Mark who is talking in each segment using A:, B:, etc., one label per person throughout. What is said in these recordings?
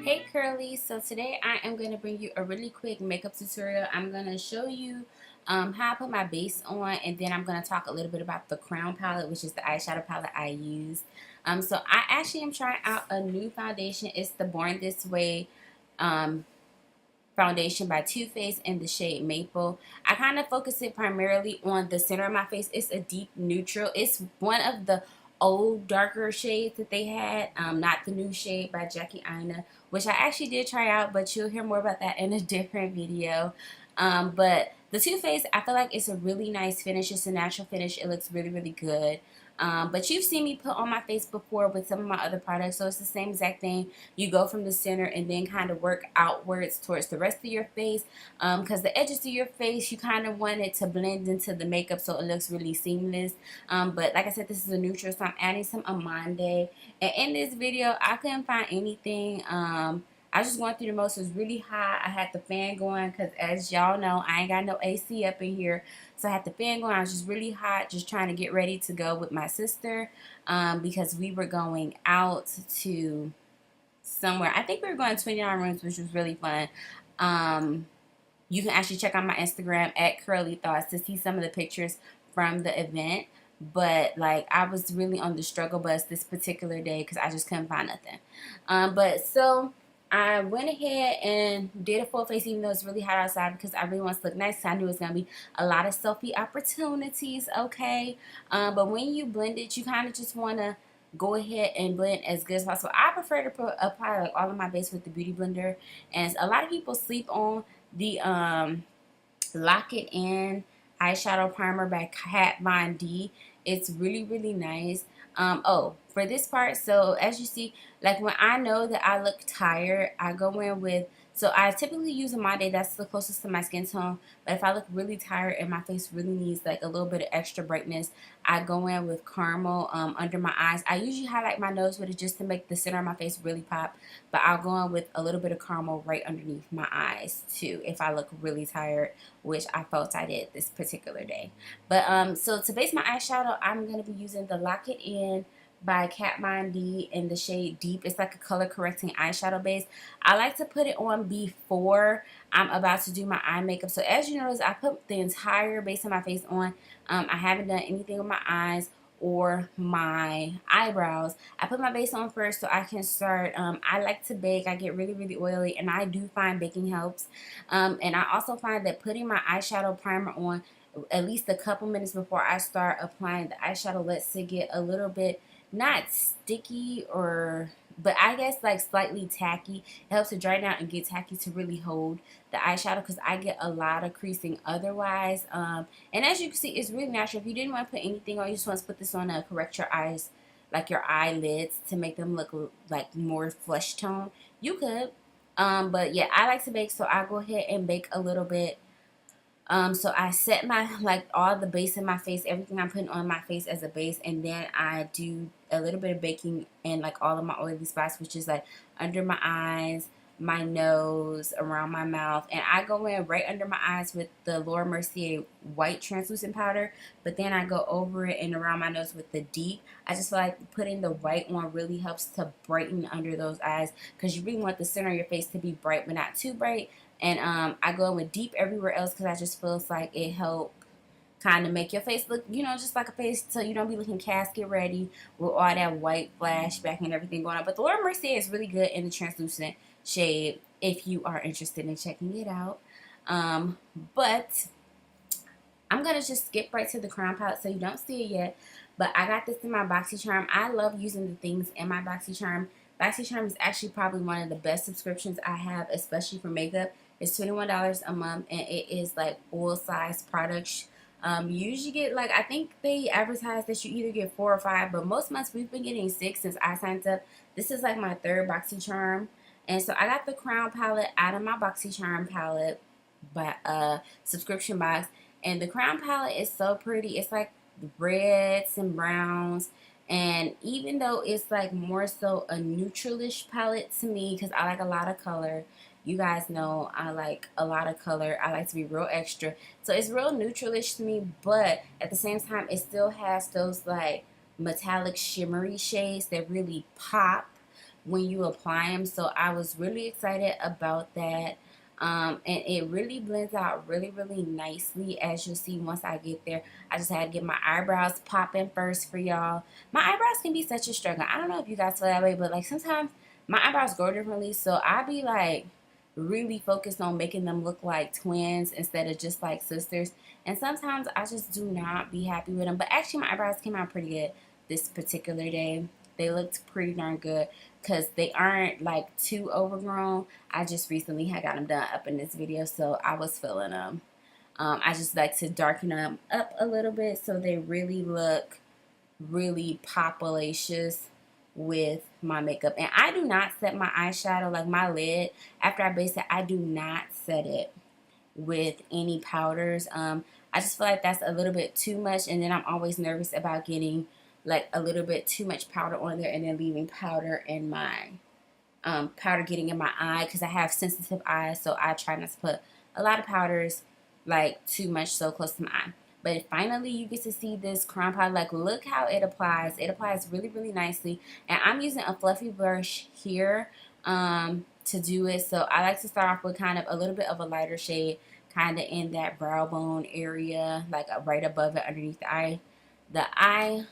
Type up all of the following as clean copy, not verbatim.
A: Hey Curly, so today I am going to bring you a really quick makeup tutorial. I'm going to show you how I put my base on, and then I'm going to talk a little bit about the Crown palette, which is the eyeshadow palette I use. So I actually am trying out a new foundation. It's the Born This Way um, foundation by Too Faced in the shade Maple. I kind of focus it primarily on the center of my face. It's a deep neutral. It's one of the old darker shades that they had, not the new shade by Jackie Aina, which I actually did try out, but you'll hear more about that in a different video. But the Too Faced, I feel like it's a really nice finish. It's a natural finish. It looks really, really good. But you've seen me put on my face before with some of my other products, so it's the same exact thing. You go from the center and then kind of work outwards towards the rest of your face, because the edges of your face, you kind of want it to blend into the makeup so it looks really seamless. But like I said, this is a neutral, so I'm adding some Amande. And in this video, I couldn't find anything. I was just going through the most. It was really hot. I had the fan going because, as y'all know, I ain't got no AC up in here. So I had the fan going. I was just really hot, just trying to get ready to go with my sister, because we were going out to somewhere. I think we were going to 29 Rooms, which was really fun. You can actually check out my Instagram at Curly Thoughts to see some of the pictures from the event. But like, I was really on the struggle bus this particular day because I just couldn't find nothing. But so I went ahead and did a full face, even though it's really hot outside, because I really want to look nice. I knew it was going to be a lot of selfie opportunities, okay? But when you blend it, you kind of just want to go ahead and blend as good as possible. I prefer to apply like all of my base with the Beauty Blender, and a lot of people sleep on the Lock It In eyeshadow primer by Kat Von D. It's really, really nice. Oh, for this part, so as you see, like when I know that I look tired, I go in with, so I typically use a Monday, that's the closest to my skin tone. But if I look really tired and my face really needs like a little bit of extra brightness, I go in with caramel under my eyes. I usually highlight my nose with it just to make the center of my face really pop. But I'll go in with a little bit of caramel right underneath my eyes too if I look really tired, which I felt I did this particular day. But so to base my eyeshadow, I'm going to be using the Lock It In by Kat Von D in the shade Deep. It's like a color correcting eyeshadow base. I like to put it on before I'm about to do my eye makeup. So as you notice, I put the entire base of my face on. I haven't done anything with my eyes or my eyebrows. I put my base on first so I can start. I like to bake. I get really, really oily, and I do find baking helps. And I also find that putting my eyeshadow primer on at least a couple minutes before I start applying the eyeshadow lets it get a little bit, not sticky, or but I guess like slightly tacky. It helps to dry down and get tacky to really hold the eyeshadow, because I get a lot of creasing otherwise. And as you can see, it's really natural. If you didn't want to put anything on, you just want to put this on to correct your eyes, like your eyelids, to make them look like more flesh tone, you could. But yeah, I like to bake, so I go ahead and bake a little bit. So I set my, like, all the base in my face, everything I'm putting on my face as a base, and then I do a little bit of baking in like all of my oily spots, which is like under my eyes, my nose, around my mouth, and I go in right under my eyes with the Laura Mercier white translucent powder, but then I go over it and around my nose with the deep. I just feel like putting the white on really helps to brighten under those eyes, because you really want the center of your face to be bright but not too bright. And I go in with deep everywhere else because I just feels like it helps kind of make your face look, just like a face, so you don't be looking casket ready with all that white flashback and everything going on. But the Laura Mercier is really good in the translucent shade if you are interested in checking it out. But I'm going to just skip right to the Crown palette so you don't see it yet. But I got this in my Boxy Charm. I love using the things in my Boxy Charm. Boxy Charm is actually probably one of the best subscriptions I have, especially for makeup. It's $21 a month, and it is like full size products. You usually get, like, I think they advertise that you either get 4 or 5, but most months we've been getting 6 since I signed up. This is like my third Boxy Charm. And so I got the Crown palette out of my Boxy Charm palette by subscription box. And the Crown palette is so pretty. It's like reds and browns. And even though it's like more so a neutralish palette to me, because I like a lot of color. You guys know I like a lot of color. I like to be real extra. So it's real neutralish to me, but at the same time, it still has those like metallic shimmery shades that really pop. when you apply them. So I was really excited about that. And it really blends out really, really nicely, as you'll see once I get there. I just had to get my eyebrows popping first for y'all. My eyebrows can be such a struggle. I don't know if you guys feel that way, but like sometimes my eyebrows grow differently. So I be like really focused on making them look like twins instead of just like sisters. And sometimes I just do not be happy with them. But actually my eyebrows came out pretty good this particular day. They looked pretty darn good because they aren't like too overgrown. I just recently had got them done up in this video, so I was feeling them. I just like to darken them up a little bit so they really look really populacious with my makeup. And I do not set my eyeshadow, like my lid, after I base it, I do not set it with any powders. I just feel like that's a little bit too much, and then I'm always nervous about getting like a little bit too much powder on there and then leaving powder in my powder getting in my eye, because I have sensitive eyes, so I try not to put a lot of powders like too much so close to my eye. But finally you get to see this crown powder. Like, look how it applies. It applies really, really nicely. And I'm using a fluffy brush here to do it. So I like to start off with kind of a little bit of a lighter shade, kind of in that brow bone area, like right above it, underneath the eye.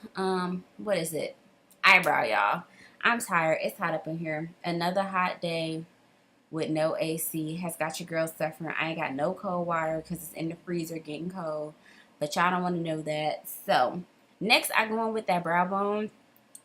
A: What is it? Eyebrow, y'all. I'm tired. It's hot up in here. Another hot day with no AC has got your girl suffering. I ain't got no cold water because it's in the freezer getting cold. But y'all don't want to know that. So next I go on with that brow bone.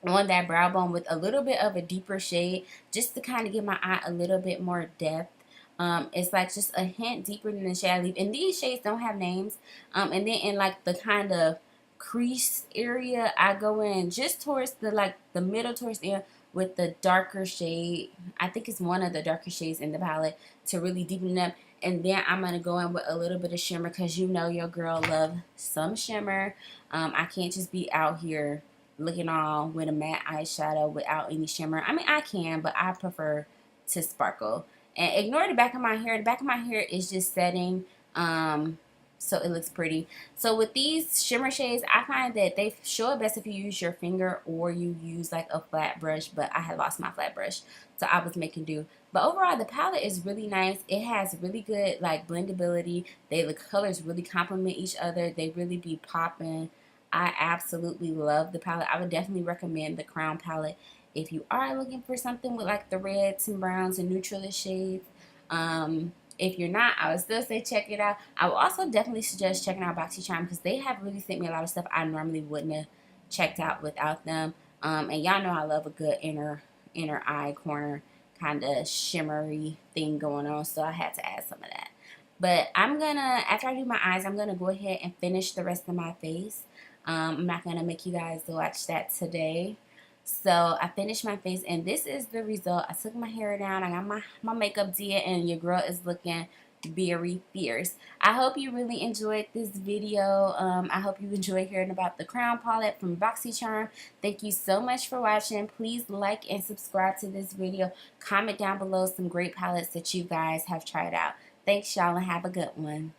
A: On that brow bone with a little bit of a deeper shade, just to kind of give my eye a little bit more depth. It's like just a hint deeper than the shade I leave. And these shades don't have names. And then in like the kind of crease area, I go in just towards the like the middle towards the end with the darker shade. I think it's one of the darker shades in the palette to really deepen it up. And then I'm going to go in with a little bit of shimmer, because you know your girl love some shimmer. I can't just be out here looking all with a matte eyeshadow without any shimmer. I mean, I can, but I prefer to sparkle. And ignore the back of my hair. The back of my hair is just setting, so it looks pretty. So with these shimmer shades, I find that they show it best if you use your finger or you use like a flat brush, but I had lost my flat brush, so I was making do. But overall, the palette is really nice. It has really good like blendability. The colors really complement each other. They really be popping. I absolutely love the palette. I would definitely recommend the Crown palette if you are looking for something with like the reds and browns and neutralish shades. If you're not, I would still say check it out. I would also definitely suggest checking out Boxy Charm, because they have really sent me a lot of stuff I normally wouldn't have checked out without them. And y'all know I love a good inner eye corner kind of shimmery thing going on, so I had to add some of that. But I'm gonna, after I do my eyes, I'm gonna go ahead and finish the rest of my face. I'm not gonna make you guys watch that today. So I finished my face, and this is the result. I took my hair down, I got my makeup did, and your girl is looking very fierce. I hope you really enjoyed this video. I hope you enjoyed hearing about the Crown palette from Boxy Charm. Thank you so much for watching. Please like and subscribe to this video. Comment down below some great palettes that you guys have tried out. Thanks, y'all, and have a good one.